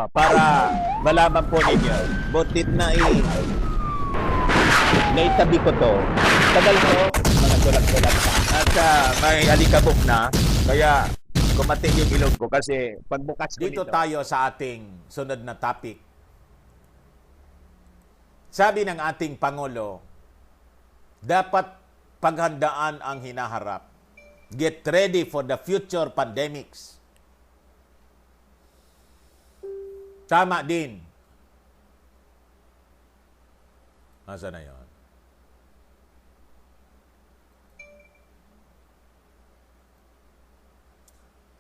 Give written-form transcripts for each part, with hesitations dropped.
para malaman po ninyo. Butit na naitabi ko to. Tagal ko, mga tulag-tulag na. At may alikabok na, kaya kumati yung ilong ko kasi pagbukas ko Dito nito. tayo sa ating sunod na topic. Sabi ng ating Pangulo, dapat paghandaan ang hinaharap. Get ready for the future pandemics. Tama din. Asa na yun?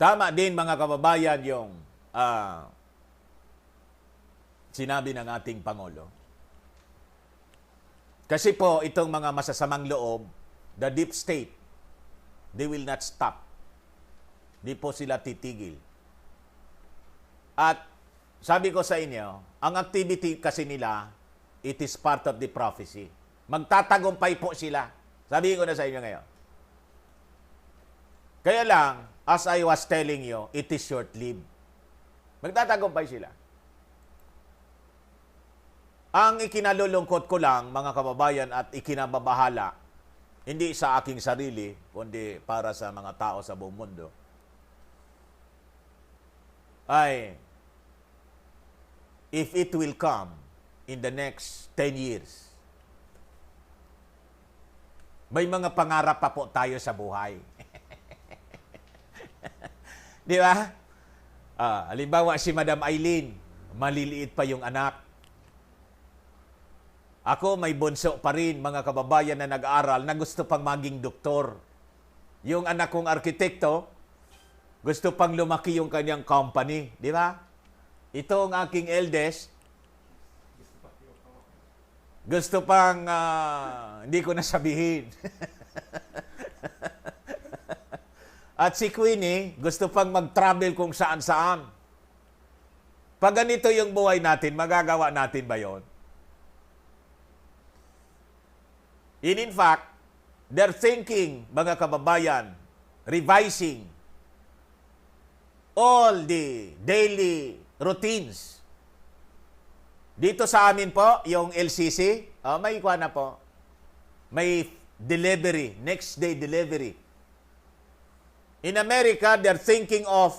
Tama din mga kababayan yung sinabi ng ating Pangulo. Kasi po itong mga masasamang loob, the deep state, they will not stop. Di po sila titigil. At sabi ko sa inyo, ang activity kasi nila, it is part of the prophecy. Magtatagumpay po sila. Sabi ko na sa inyo ngayon. Kaya lang, as I was telling you, it is short-lived. Magtatagumpay sila. Ang ikinalulungkot ko lang, mga kababayan, at ikinababahala, hindi sa aking sarili, kundi para sa mga tao sa buong mundo, ay, if it will come in the next 10 years, may mga pangarap pa po tayo sa buhay. Di ba? Halimbawa si Madam Eileen, maliliit pa yung anak. Ako may bunso pa rin, mga kababayan na nag-aaral na gusto pang maging doktor. Yung anak kong arkitekto, gusto pang lumaki yung kanyang company. Di ba? Ito ang aking eldest. Gusto pang, hindi ko nasabihin. At si Queenie, gusto pang mag-travel kung saan-saan. Pag ganito yung buhay natin, magagawa natin ba yon? In fact, they're thinking, mga kababayan, revising all the daily routines. Dito sa amin po, yung LCC, may ikuha na po. May delivery, next day delivery. In America, they're thinking of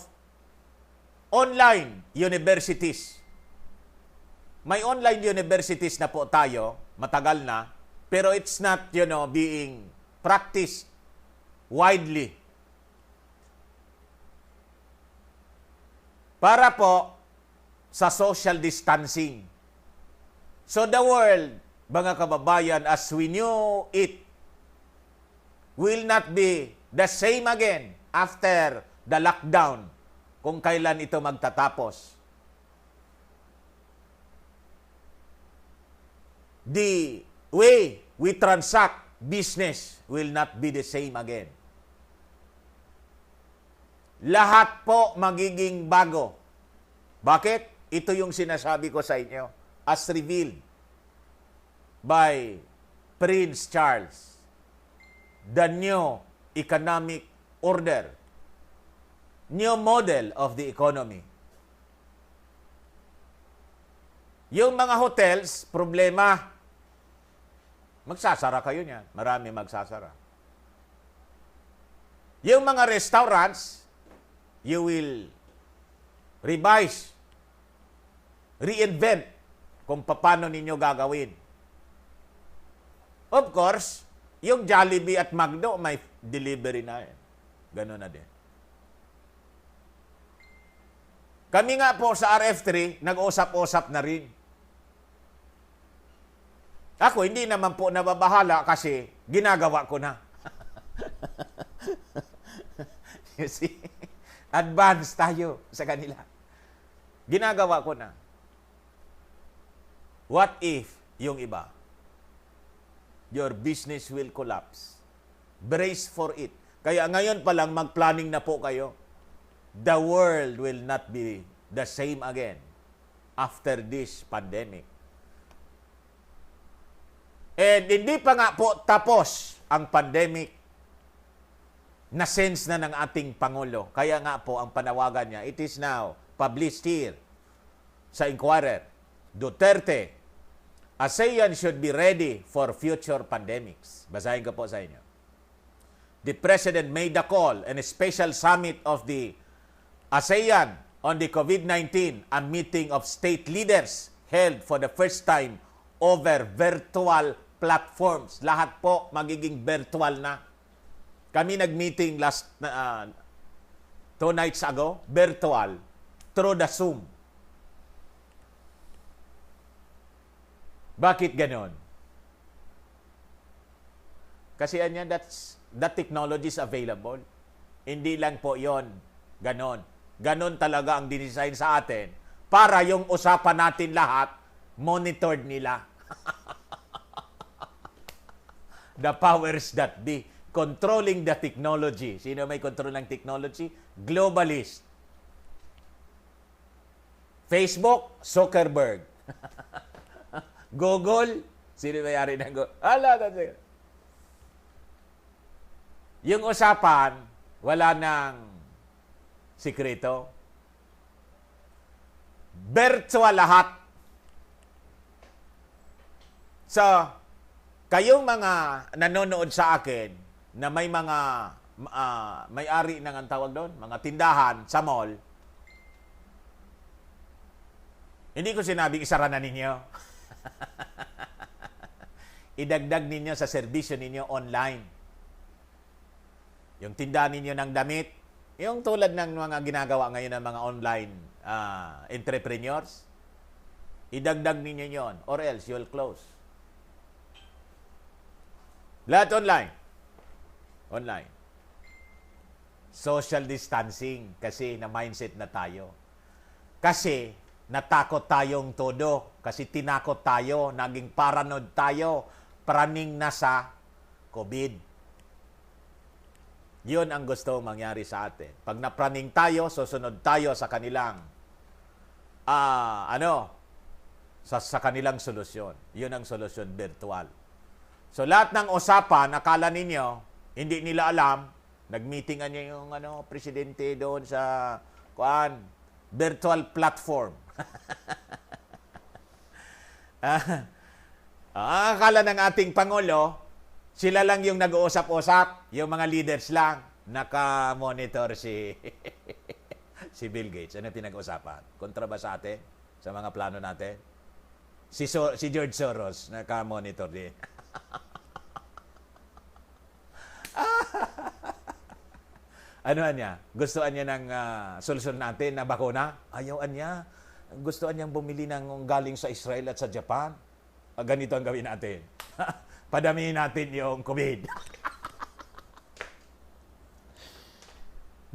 online universities. May online universities na po tayo, matagal na, pero it's not, being practiced widely. Para po sa social distancing. So the world, mga kababayan, as we knew it, will not be the same again after the lockdown, kung kailan ito magtatapos. The way we transact business will not be the same again. Lahat po magiging bago. Bakit? Ito yung sinasabi ko sa inyo, as revealed by Prince Charles, the new economic order, new model of the economy. Yung mga hotels, problema, magsasara kayo niyan. Marami magsasara. Yung mga restaurants, you will revise, reinvent kung paano ninyo gagawin. Of course, yung Jollibee at Magno, may delivery na yan. Ganun na din. Kami nga po sa RF3, nag-usap-usap na rin. Ako, hindi naman po nababahala kasi ginagawa ko na. You see? Advance tayo sa kanila. Ginagawa ko na. What if yung iba? Your business will collapse. Brace for it. Kaya ngayon pa lang mag-planning na po kayo. The world will not be the same again after this pandemic. And hindi pa nga po tapos ang pandemic. Na-sense na ng ating Pangulo. Kaya nga po ang panawagan niya, it is now published here sa Inquirer, Duterte, ASEAN should be ready for future pandemics. Basahin ko po sa inyo. The President made the call in a special summit of the ASEAN on the COVID-19, a meeting of state leaders held for the first time over virtual platforms. Lahat po magiging virtual na. Kami nag-meeting 2 nights ago, virtual, through the Zoom. Bakit ganon? Kasi that technology is available. Hindi lang po yon ganon. Ganon talaga ang dinesign sa atin para yung usapan natin lahat, monitored nila. The powers that be. Controlling the technology. Sino may control ng technology? Globalist. Facebook, Zuckerberg. Google, sino may-ari ng Google? Yung usapan, wala nang sikreto. Virtual lahat. So, kayong mga nanonood sa akin na may mga may-ari ng ang tawag doon, mga tindahan sa mall, hindi ko sinabing isara na ninyo. Idagdag ninyo sa serbisyo ninyo online. Yung tindahan ninyo ng damit, yung tulad ng mga ginagawa ngayon ng mga online entrepreneurs, idagdag ninyo yon or else you'll close. Lahat online. Online. Social distancing kasi na mindset na tayo. Kasi natakot tayong todo. Kasi tinakot tayo. Naging paranoid tayo. Praning na sa COVID. Yun ang gusto mangyari sa atin. Pag napraning tayo, susunod tayo sa kanilang sa kanilang solusyon. Yun ang solusyon virtual. So lahat ng usapan, akala ninyo, hindi nila alam, nag-meetingan niya yung presidente doon sa virtual platform. Akala ng ating Pangulo, sila lang yung nag-uusap-usap, yung mga leaders lang, naka-monitor si Bill Gates. Ano pinag-usapan? Kontra ba sa atin? Sa mga plano natin? Si George Soros, naka-monitor din. Ano niya? Gustuan niya ng solusyon natin na bakuna? Ayawan niya. Gustuan niyang bumili ng galing sa Israel at sa Japan. Ganito ang gawin natin. Padamihin natin yung COVID.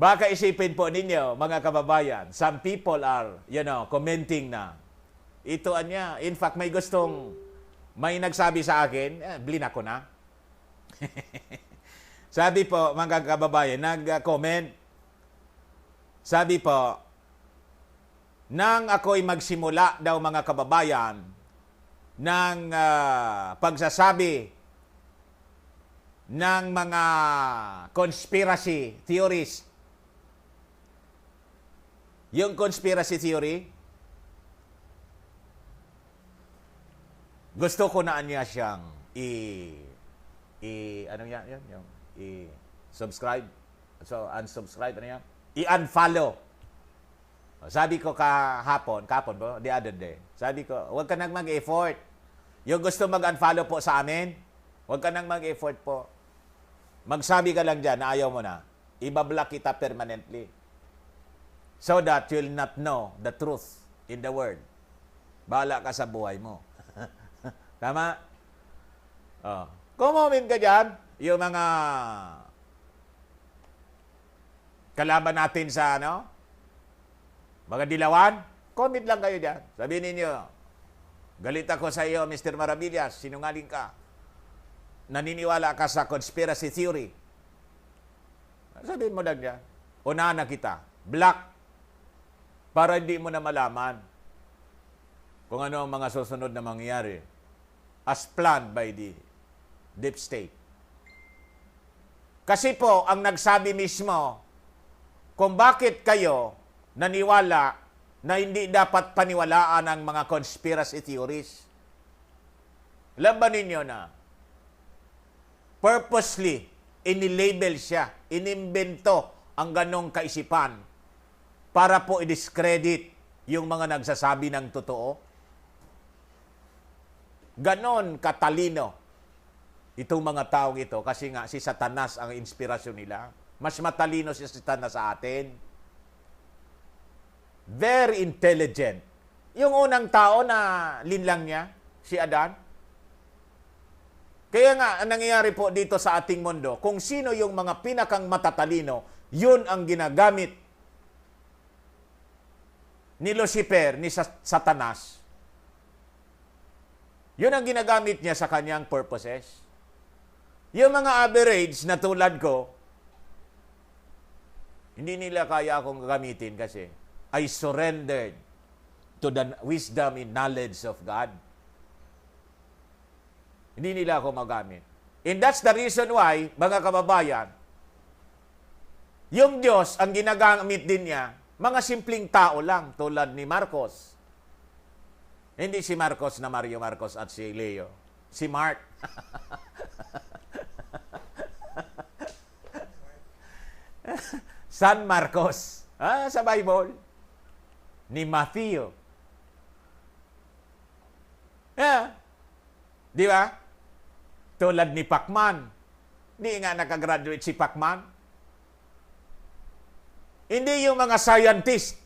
Baka isipin po ninyo, mga kababayan, some people are, commenting na, ito anya. In fact, may nagsabi sa akin, blin ako na. Sabi po, mga kababayan, nag-comment. Sabi po, nang ako'y magsimula daw mga kababayan ng pagsasabi ng mga conspiracy theories. Yung conspiracy theory, gusto ko na niya siyang i-subscribe. So, unsubscribe, i-unfollow. Sabi ko kahapon po, the other day, sabi ko, huwag ka nang mag-effort. Yung gusto mag-unfollow po sa amin, huwag ka nang mag-effort po. Magsabi ka lang dyan na ayaw mo na. Ibablock kita permanently. So that you'll not know the truth in the world. Bahala ka sa buhay mo. Tama? Comment ka dyan, yung mga kalaban natin sa mga dilawan, comment lang kayo dyan. Sabihin ninyo, galit ako sa iyo, Mr. Maravillas, sinungaling ka. Naniniwala ka sa conspiracy theory. Sabihin mo lang dyan, unahan na kita, black, para hindi mo na malaman kung ano ang mga susunod na mangyayari as planned by the deep state. Kasi po, ang nagsabi mismo kung bakit kayo naniwala na hindi dapat paniwalaan ang mga conspiracy theories. Alam ba ninyo na purposely inilabel siya, inimbento ang ganong kaisipan para po i-discredit yung mga nagsasabi ng totoo? Ganon katalino itong mga taong ito kasi nga si Satanas ang inspirasyon nila. Mas matalino si Satanas sa atin. Very intelligent. Yung unang tao na linlang niya, si Adan. Kaya nga, ang nangyayari po dito sa ating mundo, kung sino yung mga pinakang matatalino, yun ang ginagamit ni Lucifer, ni Satanas. Yun ang ginagamit niya sa kanyang purposes. Yung mga average na tulad ko, hindi nila kaya akong gamitin kasi I surrendered to the wisdom and knowledge of God. Hindi nila ako magamit. And that's the reason why, mga kababayan, yung Diyos, ang ginagamit din niya, mga simpleng tao lang, tulad ni Marcos. Hindi si Marcos na Mario Marcos at si Leo. Si Mark. San Marcos. Sa Bible. Ni Matthew. Di ba? Tulad ni Pacman. Di nga nakagraduate si Pacman. Hindi yung mga scientist.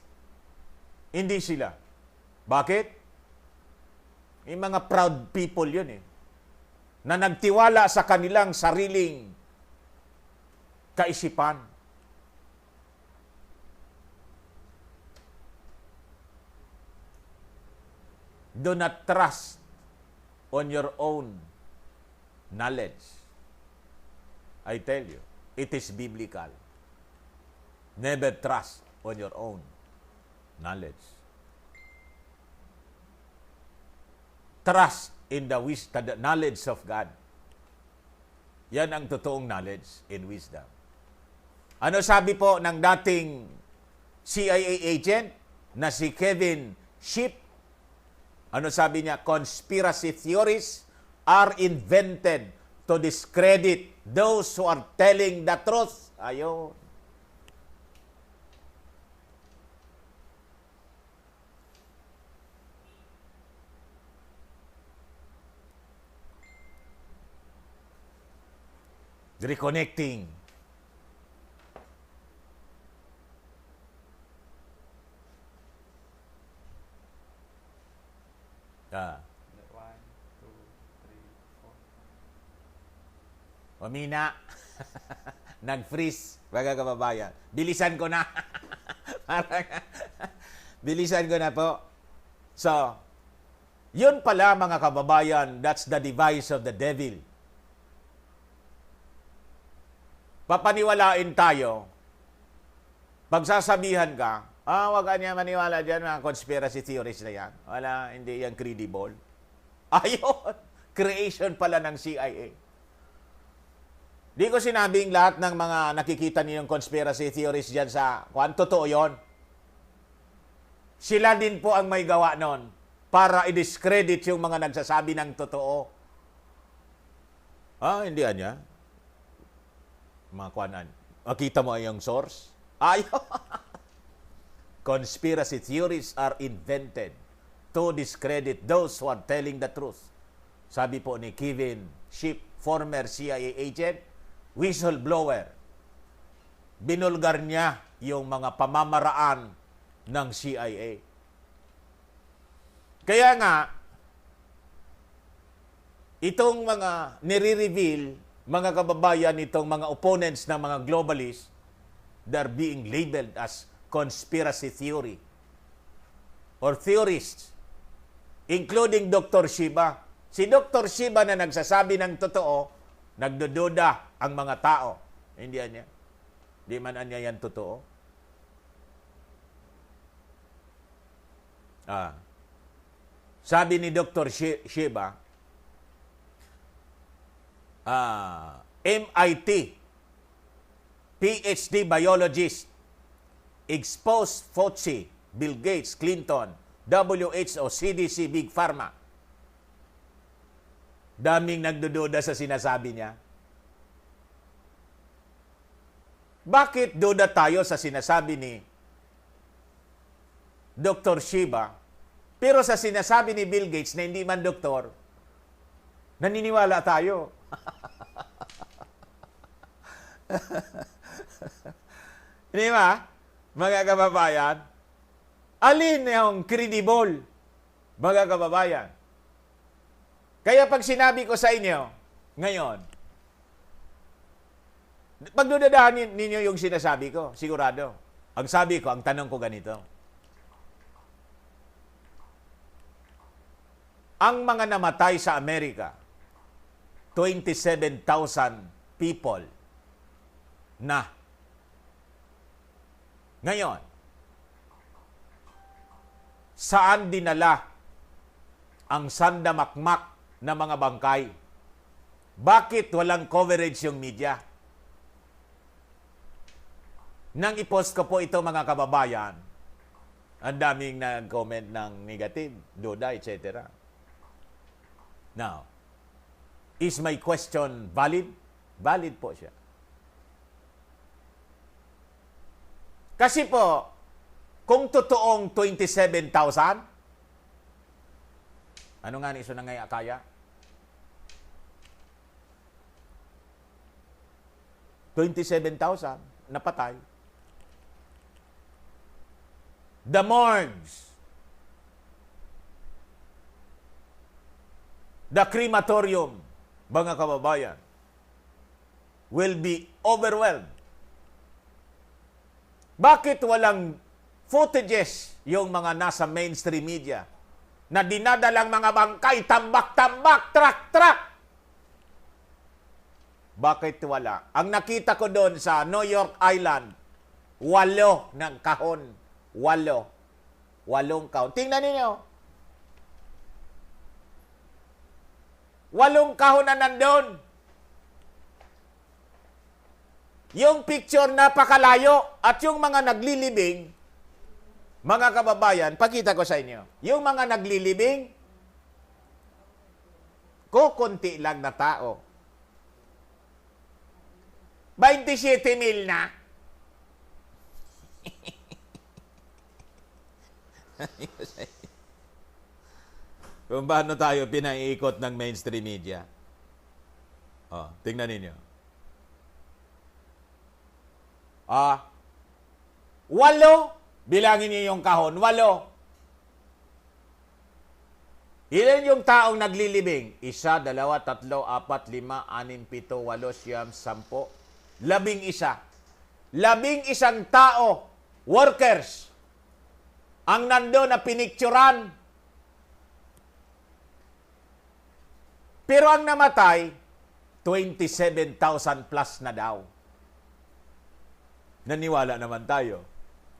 Hindi sila. Bakit? Yung mga proud people yun na nagtiwala sa kanilang sariling kaisipan. Do not trust on your own knowledge. I tell you, it is biblical. Never trust on your own knowledge. Trust in the knowledge of God. Yan ang totoong knowledge and wisdom. Ano sabi po ng dating CIA agent na si Kevin Shipp? Ano sabi niya? Conspiracy theories are invented to discredit those who are telling the truth. Ayun. Reconnecting. Ah. 1, 2, 3, 4. Pamina. Nag-freeze. Baga kababayan. Bilisan ko na. Bilisan ko na po. So, yun pala mga kababayan, that's the device of the devil. Papaniwalain tayo. Pagsasabihan ka, wag ka niya maniwala dyan, mga conspiracy theories na yan. Wala, hindi yan credible. Ayun, creation pala ng CIA. Di ko sinabing lahat ng mga nakikita niyo conspiracy theories dyan sa kung totoo yun. Sila din po ang may gawa nun para i-discredit yung mga nagsasabi ng totoo. Hindi niya. Mga kuanan. Makita mo yung source? Ayun. Conspiracy theories are invented to discredit those who are telling the truth. Sabi po ni Kevin Shipp, former CIA agent, whistleblower. Binulgar niya yung mga pamamaraan ng CIA. Kaya nga, itong mga nire-reveal, mga kababayan, itong mga opponents ng mga globalists, they're being labeled as conspiracy theory or theorists, including Dr. Shiba. Si Dr. Shiba na nagsasabi ng totoo, nagdududa ang mga tao. Hindi niya. Di man niya yan totoo. Sabi ni Dr. Shiba, MIT, PhD biologist, exposed Fauci Bill Gates, Clinton, WHO, CDC, Big Pharma. Daming nagdududa sa sinasabi niya. Bakit duda tayo sa sinasabi ni Dr. Shiba, pero sa sinasabi ni Bill Gates na hindi man doktor, naniniwala tayo? Hindi ba, mga kababayan? Alin yung credible, mga kababayan? Kaya pag sinabi ko sa inyo, ngayon, pagdudadahan ninyo yung sinasabi ko, sigurado. Ang sabi ko, ang tanong ko ganito. Ang mga namatay sa Amerika, 27,000 people na. Ngayon, saan dinala ang sandamakmak na mga bangkay? Bakit walang coverage yung media? Nang i-post ko po ito, mga kababayan, ang daming nag-comment ng negative, duda, etc. Now, is my question valid? Valid po siya. Kasi po, kung totoong 27,000, ano nga ni iso na ngay akaya? 27,000 napatay. The morgues, the crematorium, mga kababayan, will be overwhelmed. Bakit walang footages yung mga nasa mainstream media na dinadalang mga bangkay, tambak-tambak, truck-truck? Bakit wala? Ang nakita ko doon sa New York Island, 8 ng kahon. 8 kahon. Tingnan ninyo. 8 kahon na nandun. Yung picture napakalayo at yung mga naglilibing, mga kababayan, pakita ko sa inyo. Yung mga naglilibing, kukunti lang na tao. 27,000 na. Kung paano tayo pinaiikot ng mainstream media. Oh, tingnan ninyo. 8. Bilangin niyo yung kahon. 8. Ilan yung taong naglilibing? 1, 2, 3, 4, 5, 6, 7, 8, 9, 10, 11. 11 tao, workers, ang nando na pinikturan. Pero ang namatay, 27,000 plus na daw. Naniwala naman tayo.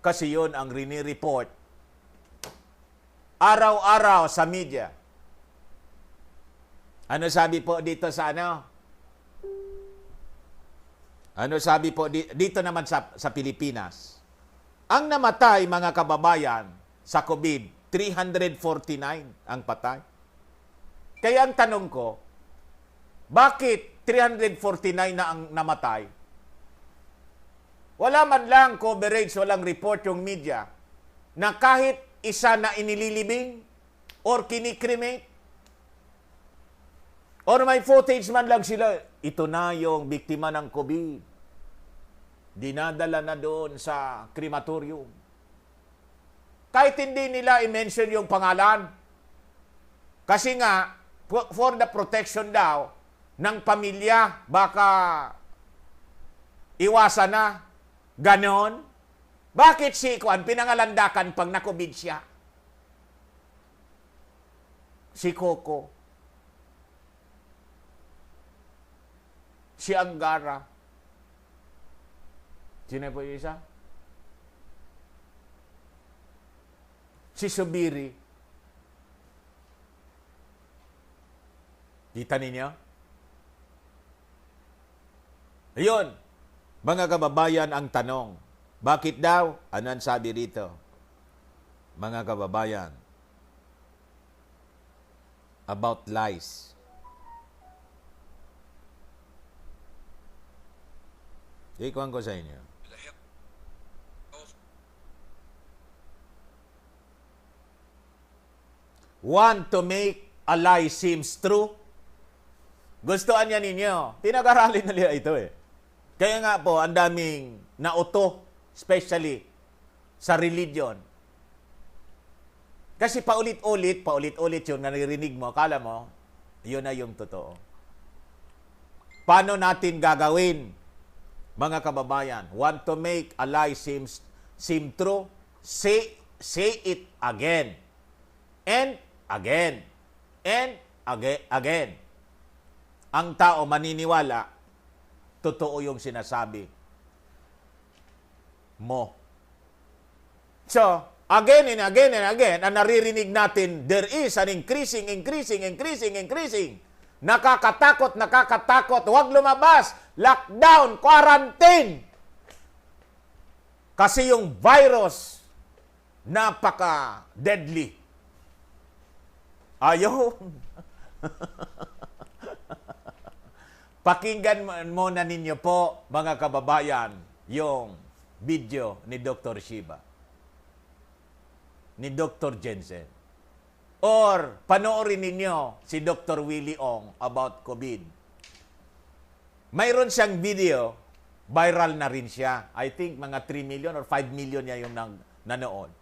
Kasi yun ang rini-report araw-araw sa media. Ano sabi po dito sa ano? Ano sabi po dito naman sa Pilipinas? Ang namatay, mga kababayan, sa COVID, 349 ang patay. Kaya ang tanong ko, bakit 349 na ang namatay? Wala man lang coverage, walang report yung media na kahit isa na inililibing or kinikremate or may footage man lang sila, ito na yung biktima ng COVID. Dinadala na doon sa crematorium. Kahit hindi nila i-mention yung pangalan. Kasi nga, for the protection daw ng pamilya, baka iwasan na. Ganon. Bakit si Kuan pinangalandakan pag na-COVID siya? Si Coco. Si Angara. Sino po yung isa? Si Subiri. Kita ninyo? Ayun. Mga kababayan, ang tanong, bakit daw? Ano ang sabi rito? mga kababayan, about lies. Ikuan ko sa inyo. Want to make a lie seems true? Gustuhan niya ninyo. Pinag-aralin nila ito eh. Kaya nga po, ang daming nauto, especially sa religion. Kasi paulit-ulit yung naririnig mo, akala mo, yun na yung totoo. Paano natin gagawin, mga kababayan? Want to make a lie seem true? Say it again. And again. And again. Ang tao maniniwala, totoo yung sinasabi mo. So, again and again and again, ang naririnig natin, there is an increasing. Nakakatakot. Huwag lumabas. Lockdown, quarantine. Kasi yung virus, napaka-deadly. Ayun. Pakinggan muna ninyo po, mga kababayan, yung video ni Dr. Shiba, ni Dr. Jensen. Or panoorin ninyo si Dr. Willie Ong about COVID. Mayroon siyang video, viral na rin siya. I think mga 3 million or 5 million niya yung nanood.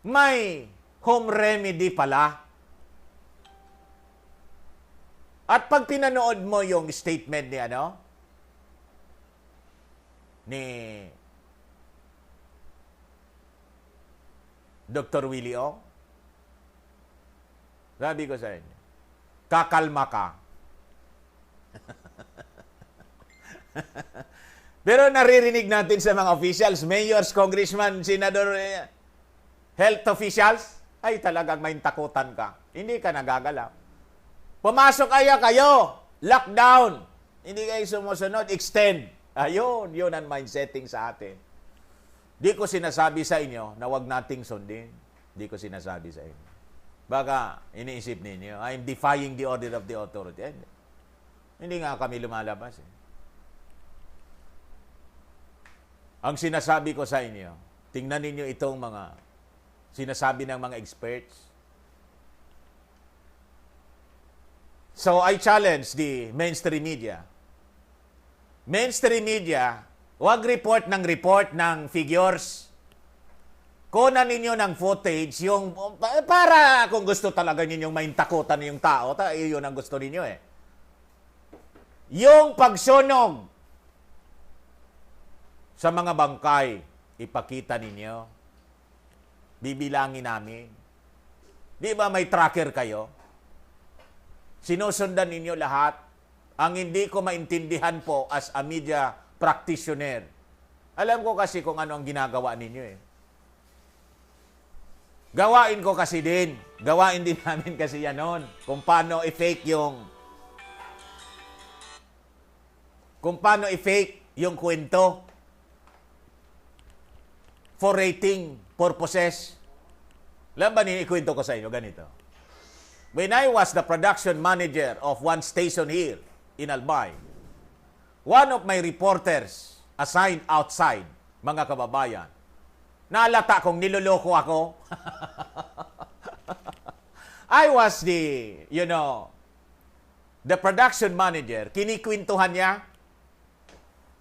May home remedy pala. At pag pinanood mo yung statement ni Dr. Willie Ong, sabi ko sa inyo, kakalma ka. Pero naririnig natin sa mga officials, mayors, congressman, senador, health officials, ay talagang may takutan ka. Hindi ka nagagalaw. Pumasok kayo, lockdown. Hindi kayo sumusunod, extend. Ayun, yun ang mindsetting sa atin. Di ko sinasabi sa inyo na wag nating sundin. Di ko sinasabi sa inyo. Baka iniisip ninyo, I'm defying the order of the authority. Hindi nga kami lumalabas. Ang sinasabi ko sa inyo, tingnan ninyo itong mga sinasabi ng mga experts. So, I challenge the mainstream media. Mainstream media, huwag report ng figures. Kunan ninyo ng footage, yung, para kung gusto talaga ninyong maintakutan yung tao, yun ang gusto ninyo eh. Yung pagsunog sa mga bangkay, ipakita ninyo. Bibilangin namin. Di ba may tracker kayo? Sinusundan ninyo lahat. Ang hindi ko maintindihan po as a media practitioner. Alam ko kasi kung ano ang ginagawa ninyo eh. Gawain ko kasi din. Gawain din namin kasi yan noon. Kung paano i-fake yung kwento for rating purposes. Alam ba ikwento ko sa inyo ganito? When I was the production manager of one station here in Albay, one of my reporters assigned outside, mga kababayan, naalata kong niloloko ako. I was the production manager. Kinikwentuhan niya.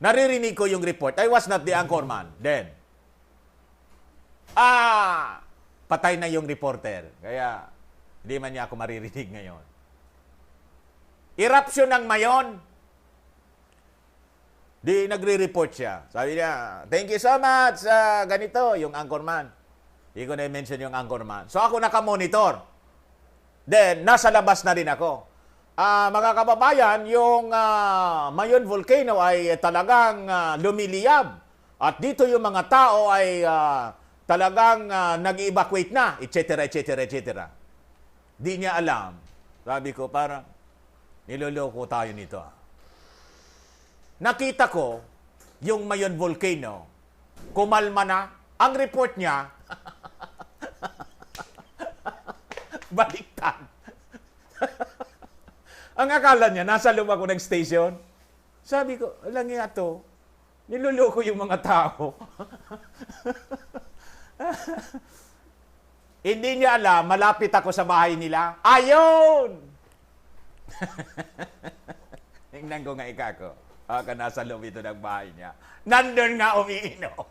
Naririnig ko yung report. I was not the anchorman then. Patay na yung reporter. Kaya, hindi man niya ako maririnig ngayon. Eruption ng Mayon. Di nagre-report siya. Sabi niya, thank you so much sa ganito, yung anchorman. Hindi ko na-mention yung anchorman. So ako nakamonitor. Then, nasa labas na rin ako. Mga kababayan, yung Mayon Volcano ay talagang lumiliyab. At dito yung mga tao ay talagang nag-evacuate na, etc., etc., etc. Di niya alam. Sabi ko, parang niloloko tayo nito. Nakita ko yung Mayon Volcano kumalma na. Ang report niya, baliktad. Ang akala niya, nasa loob ako ng station. Sabi ko, alam nga to, niloloko yung mga tao. Hindi niya alam, malapit ako sa bahay nila. Ayun! Tingnan ko nga ikako. Ka nasa loob ito ng bahay niya. Nandun nga umiinom.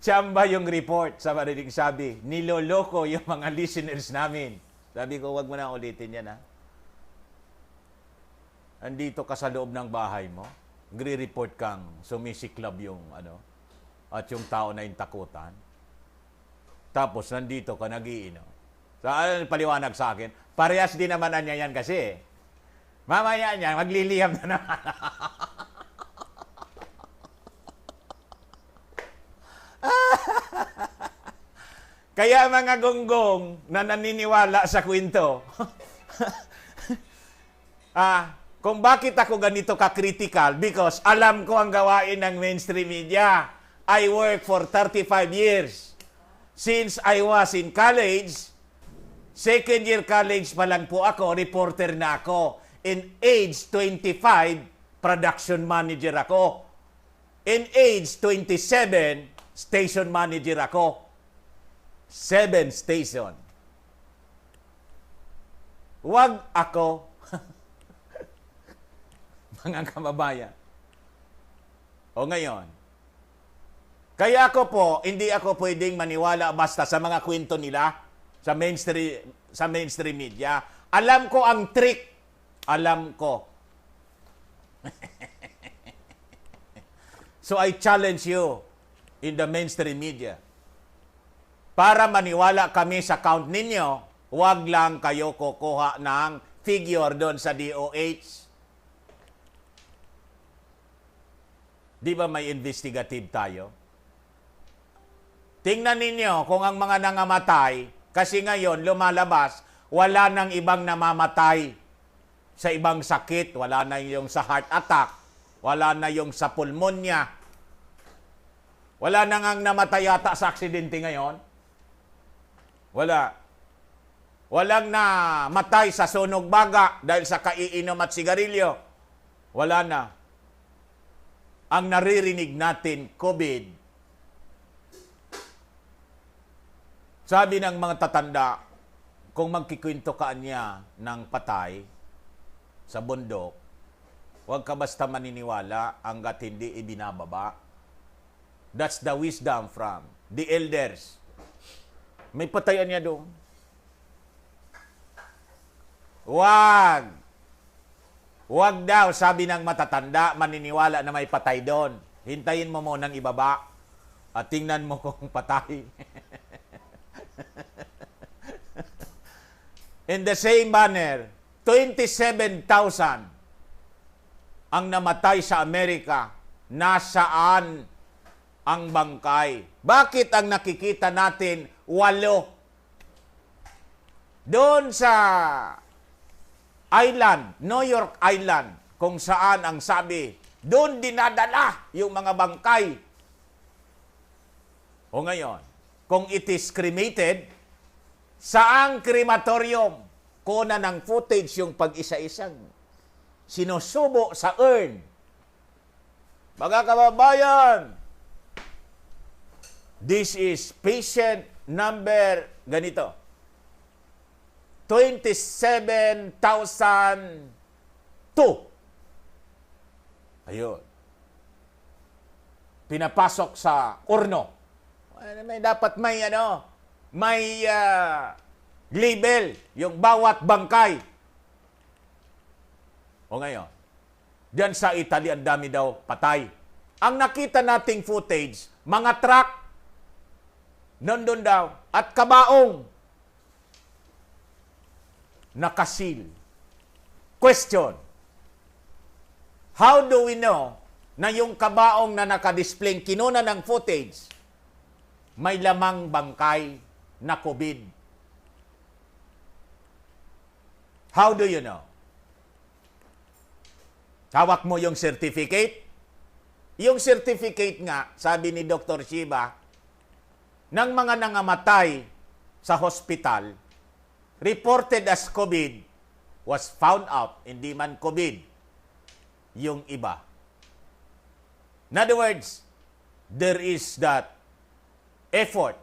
Tsamba yung report sa marinig sabi, niloloko yung mga listeners namin. Sabi ko, wag mo na ulitin yan, ha? Andito ka sa loob ng bahay mo, gre-report kang sumisiklab yung, at yung tao na yung takutan. Tapos, nandito ka, nag-iinom. So, paliwanag sa akin, parehas din naman niya yan kasi, mamaya niya, magliliyam na naman. Kaya mga gonggong na naniniwala sa kwento, kung bakit ako ganito ka-critical, because alam ko ang gawain ng mainstream media. I work for 35 years. Since I was in college, second year college pa lang po ako, reporter na ako. In age 25, production manager ako. In age 27, station manager ako. 7 station. Wag ako, mga kababayan. O ngayon, kaya ako po, hindi ako pwedeng maniwala basta sa mga kwento nila sa mainstream media. Alam ko ang trick. Alam ko. So I challenge you in the mainstream media. Para maniwala kami sa count ninyo, huwag lang kayo kukuha ng figure doon sa DOH. Di ba may investigative tayo? Tingnan ninyo kung ang mga nangamatay, kasi ngayon lumalabas, wala nang ibang namamatay sa ibang sakit, wala na yung sa heart attack, wala na yung sa pulmonya, wala na ngang namatay yata sa aksidente ngayon. Wala. Walang namatay sa sunog baga dahil sa kaiinom at sigarilyo. Wala na. Ang naririnig natin, COVID. Sabi ng mga tatanda, kung magkikwento ka niya ng patay sa bundok, huwag ka basta maniniwala hanggat hindi ibinababa. That's the wisdom from the elders. May patayan niya doon. Wag. Wag daw, sabi ng matatanda, maniniwala na may patay doon. Hintayin mo munang ibaba at tingnan mo kung patay. In the same manner, 27,000 ang namatay sa Amerika. Nasaan ang bangkay? Bakit ang nakikita natin 8? Doon sa island, New York Island, kung saan ang sabi, doon dinadala yung mga bangkay. O ngayon, kung it is cremated, saang crematorium, kuna ng footage yung pag-isa-isang sinusubo sa urn. Mga kababayan, this is patient number ganito. 27,002. Ayun. Pinapasok sa urno. May dapat may label yung bawat bangkay. O ngayon, diyan sa Italy ang dami daw patay. Ang nakita nating footage, mga truck nandun daw at kabaong nakasil. Question. How do we know na yung kabaong na nakadisplay kinuna ng footage may lamang bangkay na COVID? How do you know? Hawak mo yung certificate. Yung certificate nga, sabi ni Dr. Shiba, ng mga nangamatay sa hospital, reported as COVID, was found out, hindi man COVID, yung iba. In other words, there is that effort,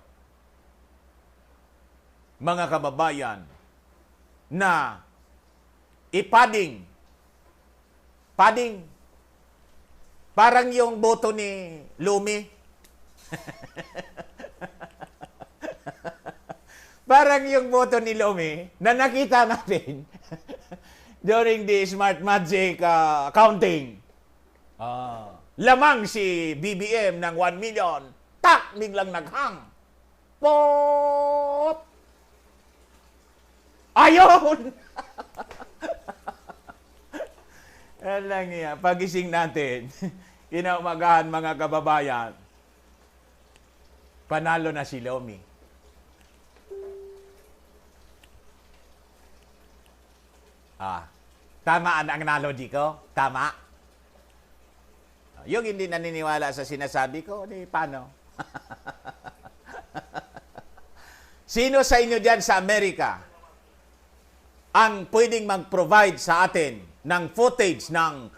mga kababayan, na ipading, parang yung boto ni Lumi. Parang yung boto ni Lumi na nakita natin during the Smart Magic counting. Lamang si BBM ng 1 million. Tak! Biglang naghang. Pop! Ayun! Alam niya, pagising natin, kinaumagahan mga kababayan, panalo na si Lomi. Tama ang analogy ko? Tama? Yung hindi naniniwala sa sinasabi ko, di paano? Sino sa inyo dyan sa Amerika ang pwedeng mag-provide sa atin ng footage ng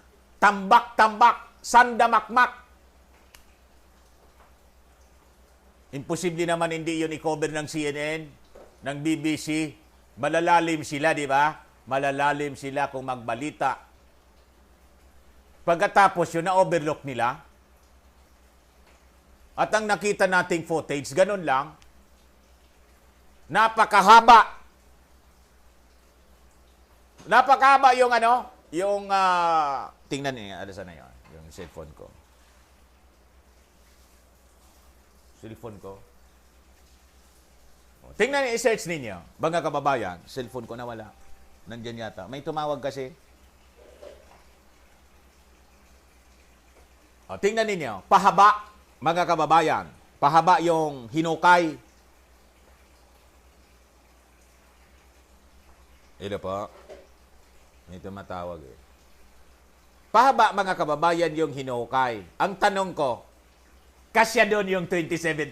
tambak-tambak, sandamakmak? Imposible naman hindi yun i-cover ng CNN, ng BBC. Malalalim sila, di ba? Malalalim sila kung magbalita. Pagkatapos yun, na-overlook nila. At ang nakita nating footage, ganun lang. Napakahaba. Napakahaba yung tingnan niyo, ano sana yun? Yung cellphone ko. Tingnan niyo, i-search ninyo. Mga kababayan, cellphone ko nawala. Nandiyan yata. May tumawag kasi. Tingnan ninyo. Pahaba, mga kababayan. Pahaba yung hinukay. Ito po. May tumatawag eh. Pahaba, mga kababayan, yung hinukay. Ang tanong ko, kasya doon yung 27,000?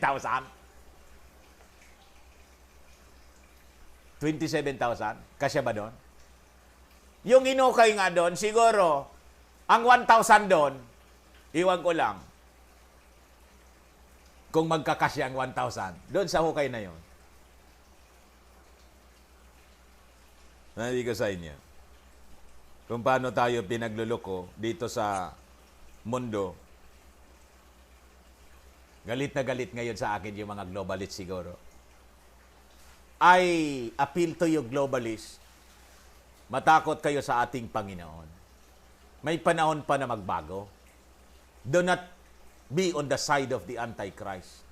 27,000? Kasya ba doon? Yung hinukay nga doon, siguro, ang 1,000 doon, iwan ko lang, kung magkakasya ang 1,000, doon sa hukay na yon. Nandi ko sa inyo. Kung paano tayo pinagluloko dito sa mundo. Galit na galit ngayon sa akin yung mga globalists siguro. I appeal to you globalists. Matakot kayo sa ating Panginoon. May panahon pa na magbago. Do not be on the side of the Antichrist.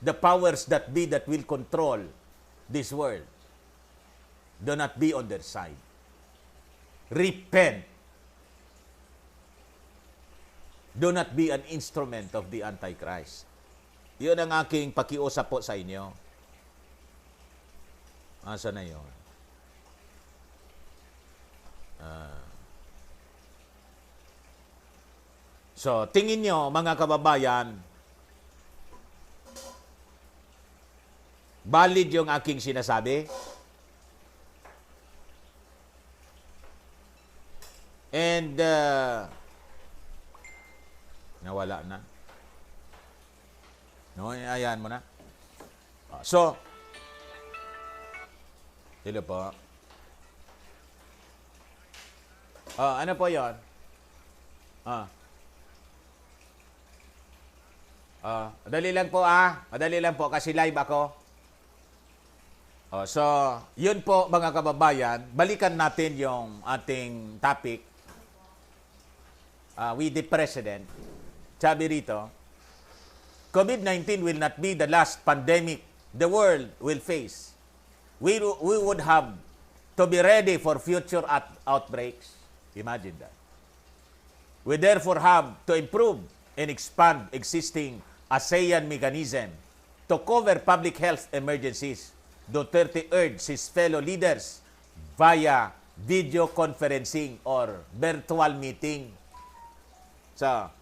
The powers that be that will control this world. Do not be on their side. Repent. Do not be an instrument of the Antichrist. Yun ang aking pakiusap po sa inyo. Asa na yun? So, tingin nyo, mga kababayan, valid yung aking sinasabi? And, nawala na. No, ayan mo na. So, hello po. Ano po yun? Madali lang po Madali lang po kasi live ako. So, yun po mga kababayan. Balikan natin yung ating topic. With the President. Sabi rito, COVID-19 will not be the last pandemic the world will face. We would have to be ready for future outbreaks. Imagine that. We therefore have to improve and expand existing ASEAN mechanism to cover public health emergencies. Duterte urged his fellow leaders via video conferencing or virtual meeting. sa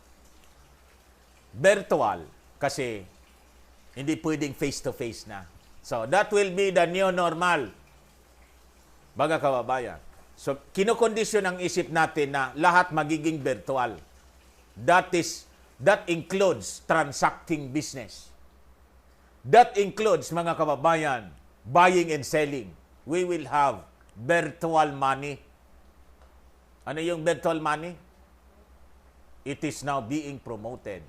virtual kasi hindi pwedeng face-to-face na. So, that will be the new normal, mga kababayan. So, kinokondisyon ang isip natin na lahat magiging virtual. That includes transacting business. That includes, mga kababayan, buying and selling. We will have virtual money. Ano yung virtual money? It is now being promoted.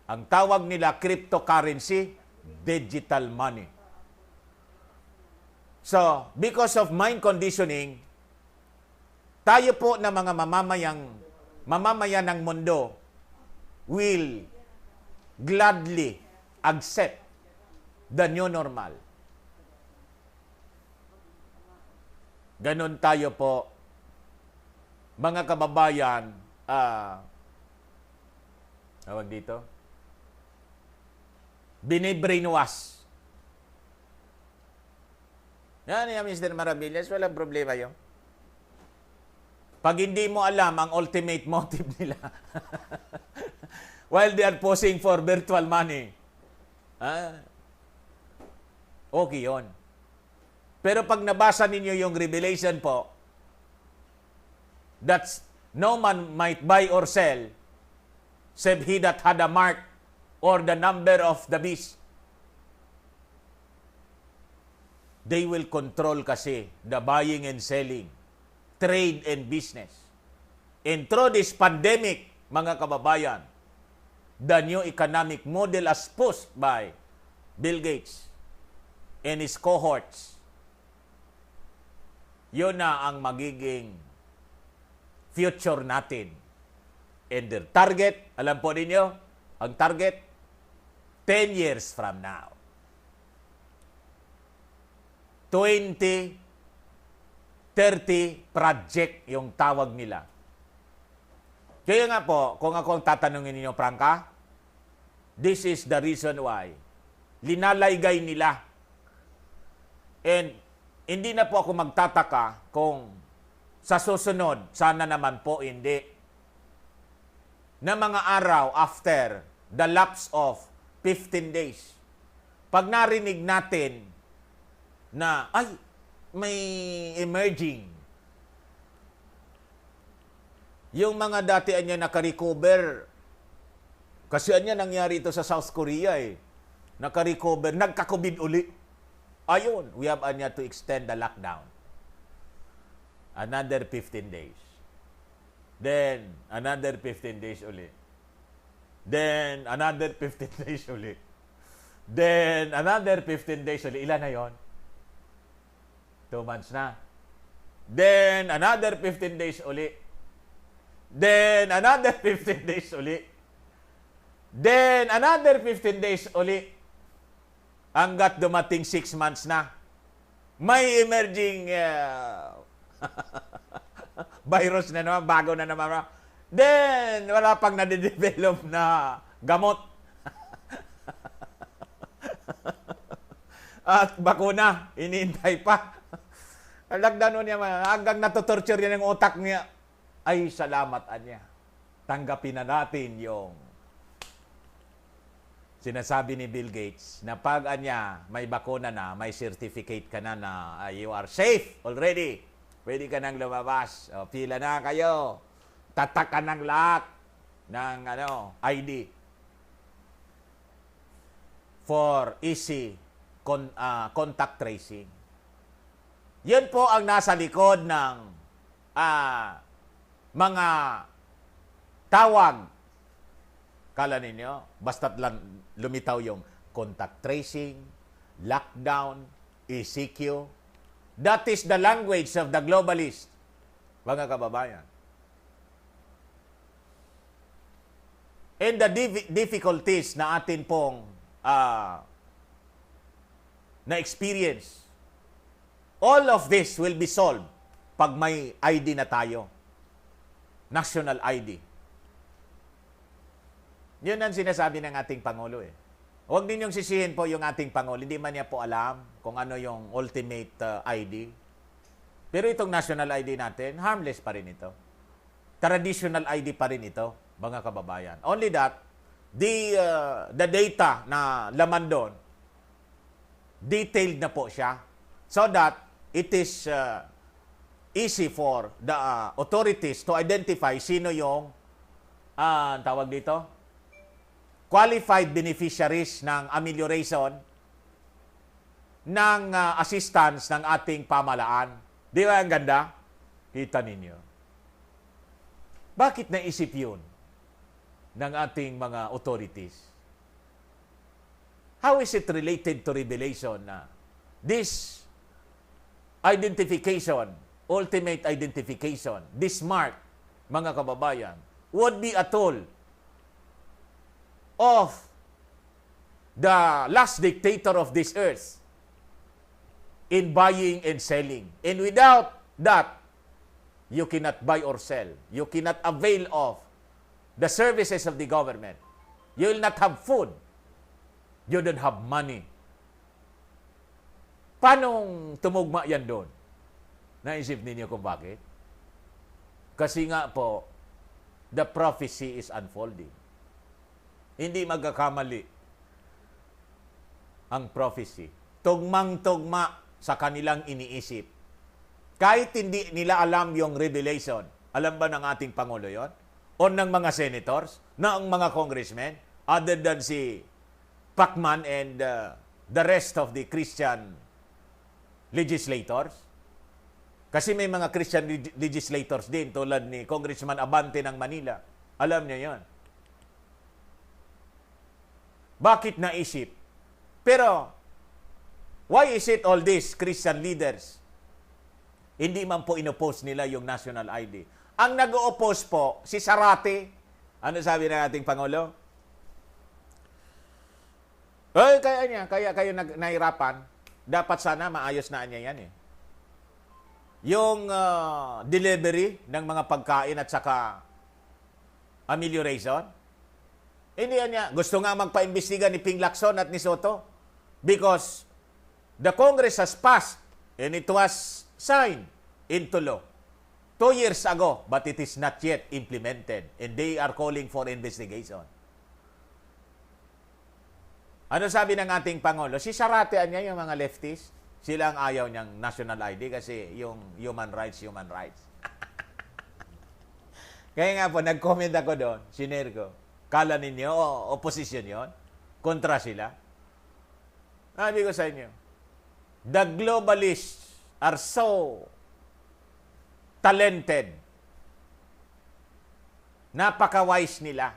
Ang tawag nila cryptocurrency, digital money. So, because of mind conditioning, tayo po na mga mamamayan ng mundo will gladly accept the new normal. Ganon tayo po, mga kababayan, tawag dito, binibrainwash. Yan, Mr. Maravillas, walang problema yun. Pag hindi mo alam ang ultimate motive nila, while they are posing for virtual money, okay yun. Pero pag nabasa ninyo yung Revelation po, that no man might buy or sell, save he that had a mark or the number of the beast. They will control kasi the buying and selling, trade and business. And through this pandemic, mga kababayan, the new economic model as pushed by Bill Gates and his cohorts, yun na ang magiging future natin. And their target, alam po ninyo, ang target, 10 years from now. 2030 project yung tawag nila. Kaya nga po, kung ako tatanungin ninyo, Prangka, this is the reason why linalaygay nila. And hindi na po ako magtataka kung sa susunod, sana naman po hindi, na mga araw after the lapse of 15 days, pag narinig natin na, ay, may emerging. Yung mga dati anya nakarecover, kasi anya nangyari ito sa South Korea nakarecover, nagka-COVID uli. Ayun, we have anya to extend the lockdown. Another 15 days. Then, another 15 days uli. Then, another 15 days uli. Then, another 15 days uli. Ilan na yon? 2 months na. Then, another 15 days uli. Then, another 15 days uli. Then, another 15 days uli. Hanggat dumating 6 months na. May emerging virus na naman, bago na naman. Then, wala pang nade-develop na gamot. At bakuna, iniintay pa. Lockdown niya, hanggang natutorture yan ang utak niya. Ay, salamat niya. Tanggapin na natin yung sinasabi ni Bill Gates na pag may bakuna na, may certificate ka na you are safe already. Pwede ka nang lumabas. O, pila na kayo. Tatak ka ng lahat ng ID for easy contact tracing. Yan po ang nasa likod ng mga tawag. Kala ninyo, basta't lang lumitaw yung contact tracing, lockdown, ECQ. That is the language of the globalist, mga kababayan. And the difficulties na atin pong na-experience, all of this will be solved pag may ID na tayo. National ID. Yun ang sinasabi ng ating Pangulo Huwag ninyong sisihin po yung ating Pangulo. Hindi man niya po alam kung ano yung ultimate ID. Pero itong national ID natin, harmless pa rin ito. traditional ID pa rin ito, mga kababayan. Only that, the data na laman doon, detailed na po siya. So that it is easy for the authorities to identify sino yung tawag dito, qualified beneficiaries ng amelioration ng assistance ng ating pamalaan. Di ba ang ganda? Kita ninyo. Bakit naisip yun ng ating mga authorities? How is it related to revelation na this identification, ultimate identification, this mark, mga kababayan, would be a tool of the last dictator of this earth in buying and selling. And without that, you cannot buy or sell. You cannot avail of the services of the government. You will not have food. You don't have money. Paano tumugma yan doon? Naisip ninyo kung bakit? Kasi nga po, the prophecy is unfolding. Hindi magkakamali ang prophecy. Tugmang-tugma sa kanilang iniisip. Kahit hindi nila alam yung revelation, alam ba ng ating Pangulo yon? O ng mga senators? Ng mga congressmen? Other than si Pacman and the rest of the Christian legislators? Kasi may mga Christian legislators din tulad ni Congressman Abante ng Manila. Alam niyo yon. Bakit naisip? Pero, why is it all these Christian leaders? Hindi man po inopose nila yung national ID. Ang nag-o-oppose po, si Sarate. Ano sabi ng ating Pangulo? Kaya kayo nahirapan. Dapat sana maayos na niya yan eh. Yung delivery ng mga pagkain at saka amelioration. Hindi niya. Gusto nga magpa-imbestiga ni Ping Lacson at ni Soto because the Congress has passed and it was signed into law 2 years ago, but it is not yet implemented and they are calling for investigation. Ano sabi ng ating Pangulo? Si Sarate niya yung mga lefties. Sila ang ayaw niyang national ID kasi yung human rights. Kaya nga po, nag-comment ako doon, sinare ko. Kala ninyo, opposition yon, kontra sila. Sabi ko sa inyo, the globalists are so talented. Napaka-wise nila.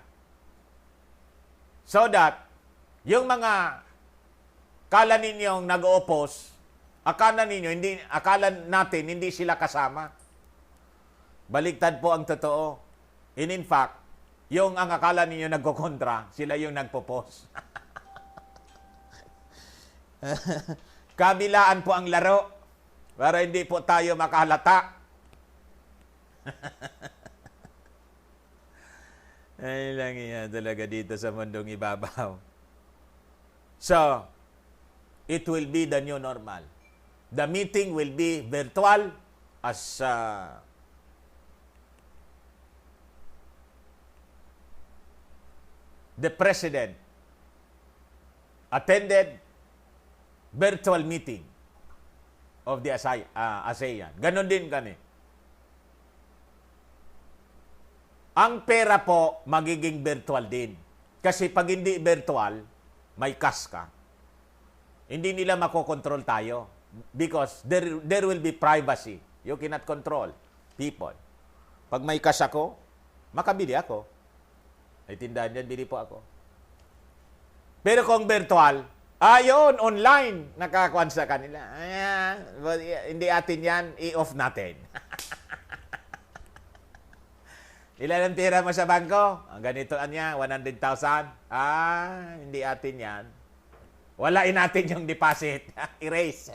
So that, yung mga kala ninyong nag-oppose, akala natin hindi sila kasama. Baligtad po ang totoo. In fact, yung ang akala ninyo nagkokontra, sila yung nagpo-post. Kabilaan po ang laro para hindi po tayo makahalata. Ay lang yan talaga dito sa mundong ibabaw. So, it will be the new normal. The meeting will be virtual as the President attended virtual meeting of the ASEAN. Ganon din kami. Ang pera po magiging virtual din. Kasi pag hindi virtual, may cash ka. Hindi nila makokontrol tayo because there will be privacy. You cannot control people. Pag may cash ako, makabili ako. Ay tindahan yan, bili po ako. Pero kung virtual, ayun, online, nakakuan sa kanila. Hindi atin yan, i-off natin. Ilan ang tira mo sa bangko? Ganito niya, 100,000. Hindi atin yan. Walain natin yung deposit. Erase.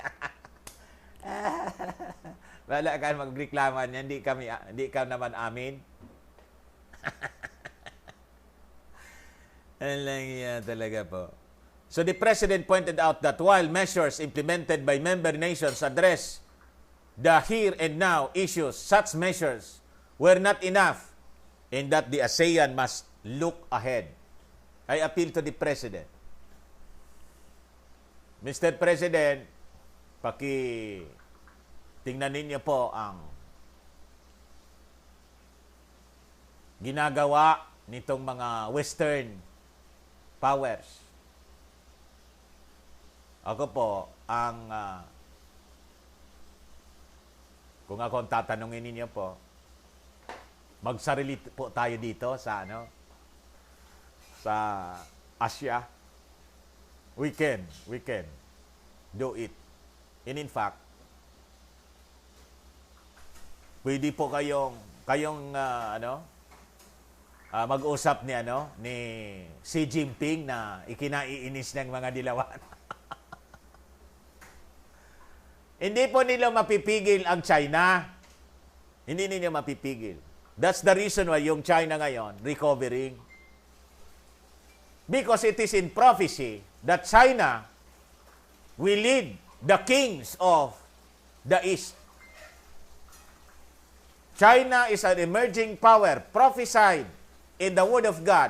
Wala ka magreklama niya, hindi ka naman amin. Alang yan talaga po. So the President pointed out that while measures implemented by member nations address the here and now issues, such measures were not enough and that the ASEAN must look ahead. I appeal to the President. Mr. President, tingnan ninyo po ang ginagawa nitong mga Western powers. Ako po, kung ako ang tatanungin ninyo po, magsarili po tayo dito sa Asia. We can do it. And in fact, pwede po kayong mag-usap ni Xi Jinping na ikinaiinis ng mga dilawan. Hindi po nila mapipigil ang China. Hindi nila mapipigil. That's the reason why yung China ngayon recovering. Because it is in prophecy that China will lead the kings of the East. China is an emerging power prophesied in the Word of God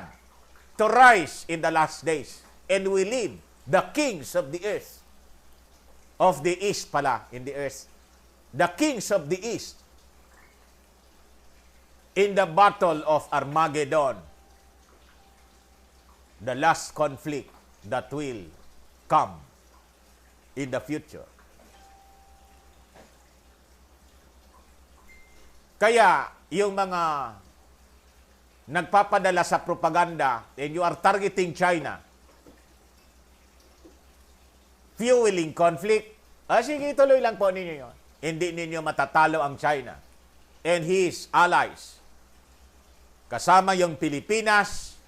to rise in the last days and will lead the kings of the earth. Of the East pala, in the earth. The kings of the East in the battle of Armageddon. The last conflict that will come in the future. Kaya, yung mga nagpapadala sa propaganda and you are targeting China, fueling conflict, sige, tuloy lang po ninyo yun. Hindi ninyo matatalo ang China and his allies. Kasama yung Pilipinas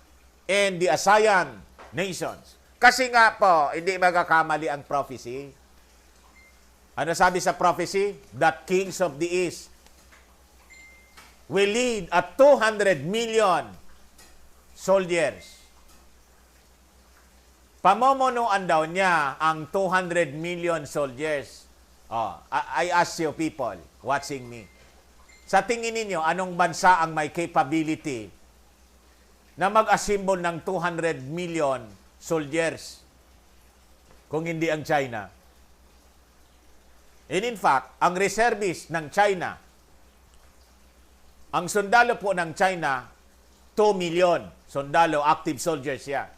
and the ASEAN nations. Kasi nga po, hindi magkakamali ang prophecy. Ano sabi sa prophecy? That kings of the East will lead at 200 million soldiers. Pamomonuan daw niya ang 200 million soldiers. I ask you people watching me. Sa tingin ninyo, anong bansa ang may capability na mag-assemble ng 200 million soldiers kung hindi ang China? And in fact, ang reservist ng China, ang sundalo po ng China, 2 million sundalo, active soldiers siya.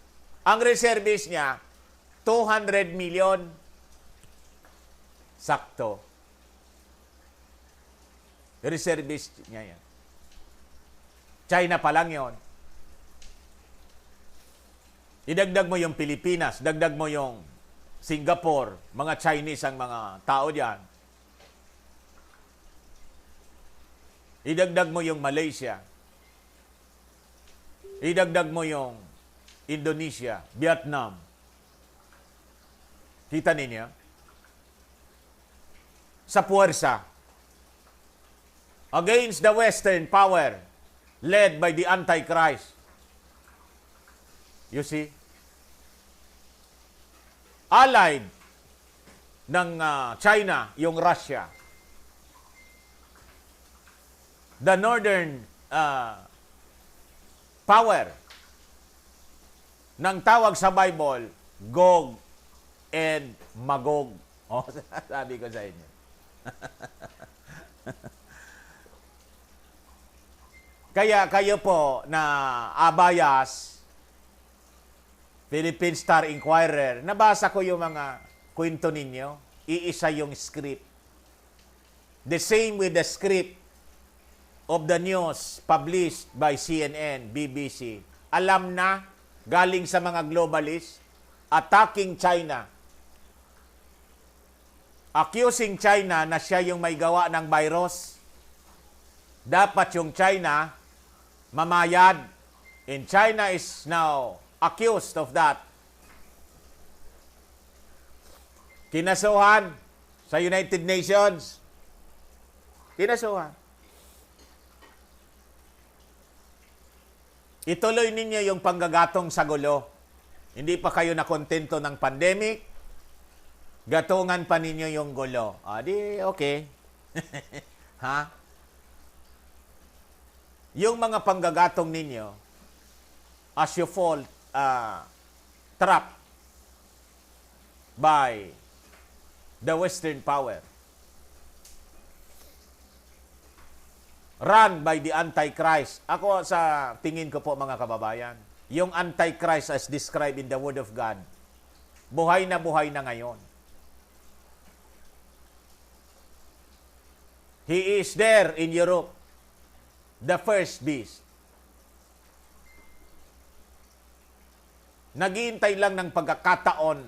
Ang reservist niya, 200 million. Sakto. Reservist niya yan. China pa lang yon. Idagdag mo yung Pilipinas, dagdag mo yung Singapore, mga Chinese ang mga tao diyan. Idagdag mo yung Malaysia. Idagdag mo yung Indonesia, Vietnam. Kita ninyo? Sa puwersa, against the Western power led by the Antichrist. You see? Allied ng China, yung Russia. The northern power ng tawag sa Bible, Gog and Magog. Sabi ko sa inyo. Kaya kayo po na abayas, Philippine Star Inquirer, nabasa ko yung mga kwento ninyo, iisa yung script. The same with the script of the news published by CNN, BBC. Alam na, galing sa mga globalist, attacking China. Accusing China na siya yung may gawa ng virus. Dapat yung China mamayad. And China is now accused of that. Kinasuhan sa United Nations. Kinasuhan. Ituloy ninyo yung panggagatong sa gulo. Hindi pa kayo nakontento ng pandemic, gatungan pa ninyo yung gulo. Di okay. Ha? yung mga panggagatong ninyo, as you fall trapped by the Western power, run by the Antichrist. Ako sa tingin ko po mga kababayan, yung Antichrist as described in the Word of God, buhay na ngayon. He is there in Europe, the first beast. Naghihintay lang ng pagkakataon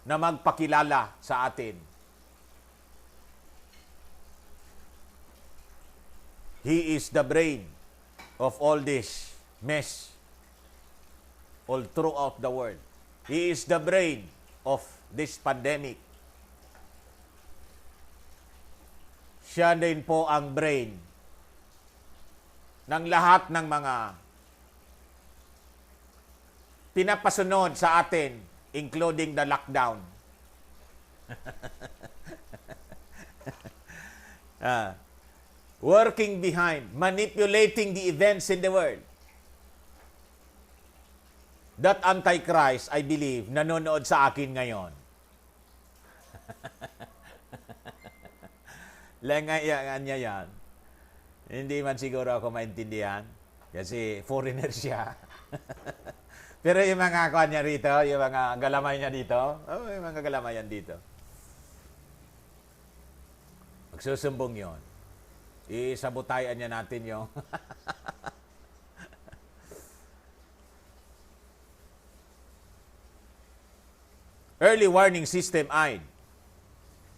na magpakilala sa atin. He is the brain of all this mess all throughout the world. He is the brain of this pandemic. Siya din po ang brain ng lahat ng mga pinapasunod sa atin, including the lockdown. Working behind, manipulating the events in the world. That Antichrist, I believe, nanonood sa akin ngayon. Lengayan niya yan. Hindi man siguro ako maintindihan kasi foreigner siya. Pero yung mga kuha niya rito, yung mga galamay niya dito, yung mga galamay yan dito. Magsusumbong yun. Isabutayan niya natin yung early warning system AID.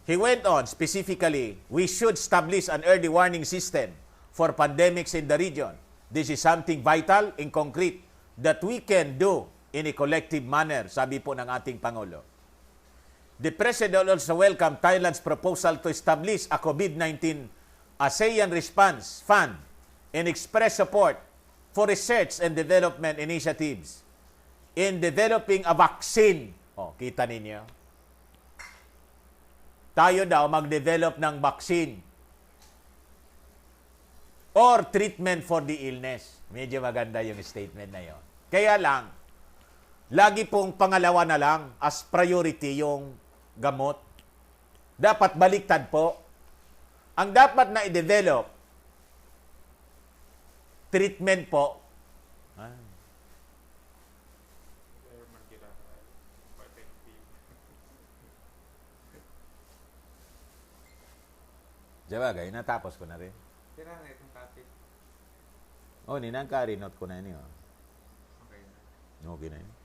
He went on, specifically, we should establish an early warning system for pandemics in the region. This is something vital and concrete that we can do in a collective manner, sabi po ng ating Pangulo. The President also welcomed Thailand's proposal to establish a COVID-19 ASEAN Response Fund and express support for research and development initiatives in developing a vaccine. Oh, kita ninyo? Tayo daw mag-develop ng vaccine or treatment for the illness. Medyo maganda yung statement na yon. Kaya lang, lagi pong pangalawa na lang as priority yung gamot. Dapat baliktad po. Ang dapat na i-develop, treatment po. Jawagay, natapos ko na rin. Tira na itong topic. Oh, ninangkari, note ko na yun. Okay na. Okay na yun.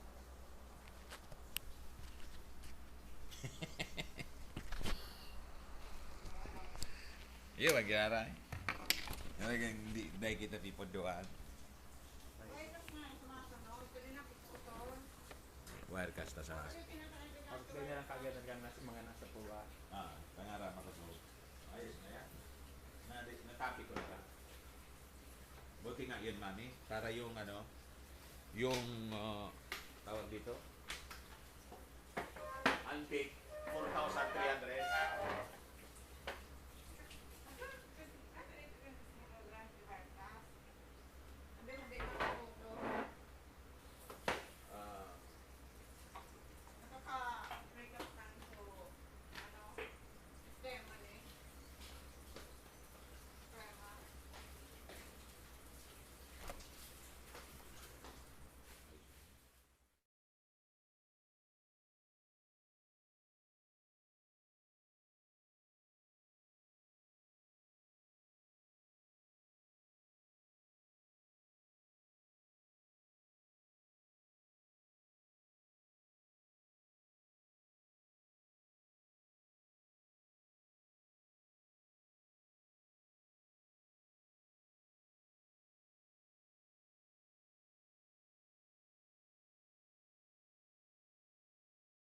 Iya, magyara. Talagang dahil kita tipodoan. Wirecast na sa akin. Pag-play na lang kagad ng mga nasa puwa. Pangarap ako sa ayos na yan. Natapi ko na lang. Buti nga yun, Mami. Para yung tawag dito, unpick 4,300